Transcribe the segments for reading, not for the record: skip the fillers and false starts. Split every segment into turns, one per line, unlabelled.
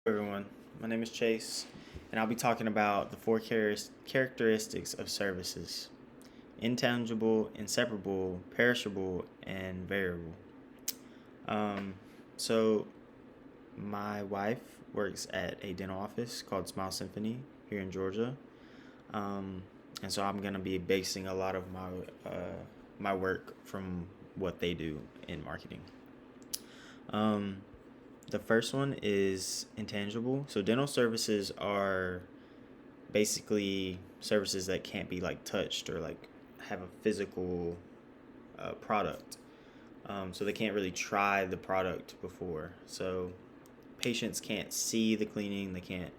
Everyone. My name is Chase, and I'll be talking about the four characteristics of services: intangible, inseparable, perishable, and variable. Um, so, my wife works at a dental office called Smile Symphony here in Georgia, um, and so I'm gonna be basing a lot of my work from what they do in marketing. Um, the first one is intangible. So dental services are basically services that can't be like touched or like have a physical product. So they can't really try the product before. So patients can't see the cleaning. They can't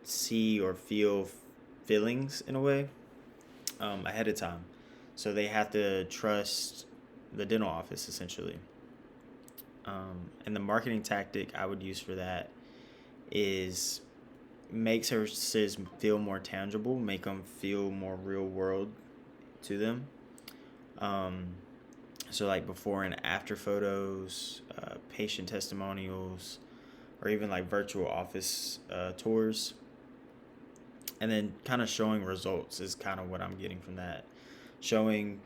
see or feel feelings in a way ahead of time. So they have to trust the dental office essentially. And the marketing tactic I would use for that is make services feel more tangible, make them feel more real world to them. Um, so, like before and after photos, patient testimonials, or even like virtual office tours. And then kind of showing results is kind of what I'm getting from that. Showing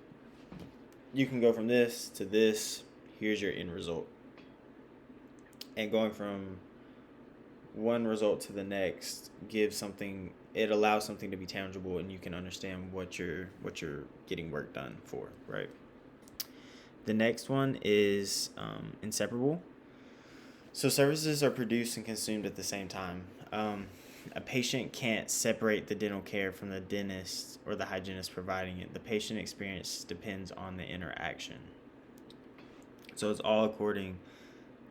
you can go from this to this, here's your end result. And going from one result to the next gives something, it allows something to be tangible and you can understand what you're getting work done for, right? The next one is inseparable. So services are produced and consumed at the same time. A patient can't separate the dental care from the dentist or the hygienist providing it. The patient experience depends on the interaction. So it's all according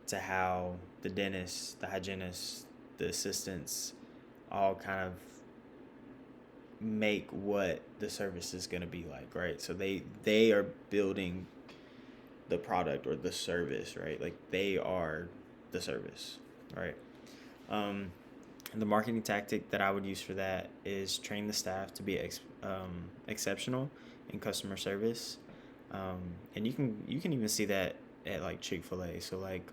to how the dentist, the hygienist, the assistants all kind of make what the service is going to be like, right? So they are building the product or the service, right? Like they are the service, right? Um, the marketing tactic that I would use for that is train the staff to be exceptional in customer service, and you can even see that at like Chick-fil-A. So like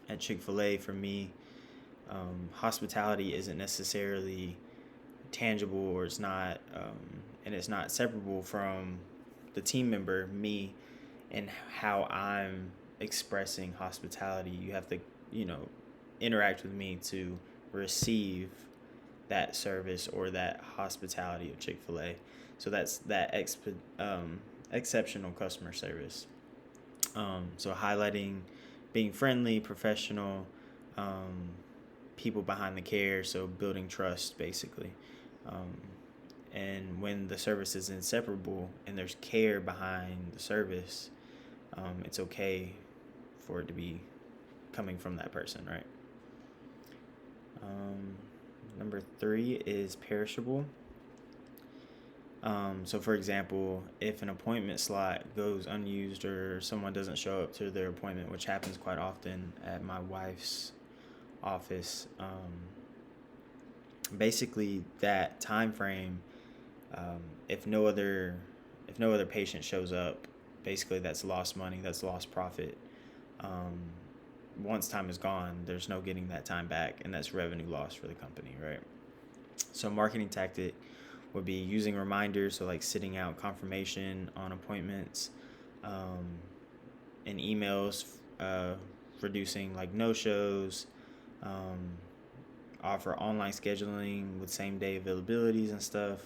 at Chick-fil-A for me, hospitality isn't necessarily tangible or it's not and it's not separable from the team member, me, and how I'm expressing hospitality. You have to, you know, interact with me to receive that service or that hospitality of Chick-fil-A. So that's that exceptional customer service. So highlighting being friendly, professional, um, people behind the care, so building trust basically. Um, and when the service is inseparable and there's care behind the service, it's okay for it to be coming from that person, right? Um, Number three is perishable. So, for example, if an appointment slot goes unused or someone doesn't show up to their appointment, which happens quite often at my wife's office, basically that time frame, um, if no other if no other patient shows up, basically that's lost money, that's lost profit. Um, Once time is gone, there's no getting that time back, and that's revenue loss for the company, right? So marketing tactic would be using reminders, so like sitting out confirmation on appointments, um, and emails, reducing like no shows, um, offer online scheduling with same day availabilities and stuff.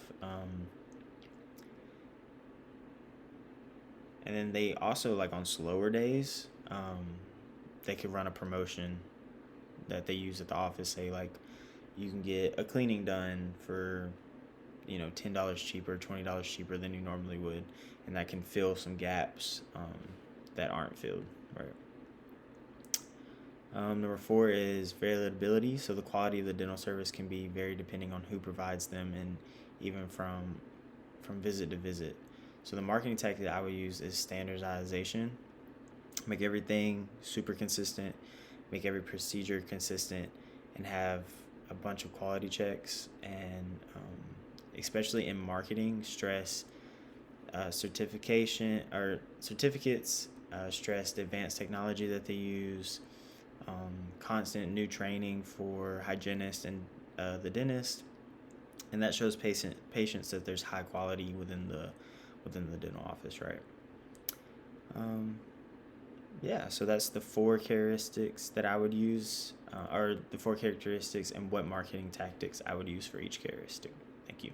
And then they also like on slower days, they could run a promotion that they use at the office. Say like you can get a cleaning done for $10 cheaper, $20 cheaper than you normally would, and that can fill some gaps that aren't filled. Right. Number four is variability. So the quality of the dental service can be varied depending on who provides them and even from visit to visit. So the marketing tactic that I would use is standardization. Make everything super consistent, make every procedure consistent, and have a bunch of quality checks. And especially in marketing, stress certification or certificates, stress the advanced technology that they use, constant new training for hygienists and the dentist, and that shows patients that there's high quality within the dental office, right? Um, yeah, so that's the four characteristics that I would use, or the four characteristics and what marketing tactics I would use for each characteristic. Thank you.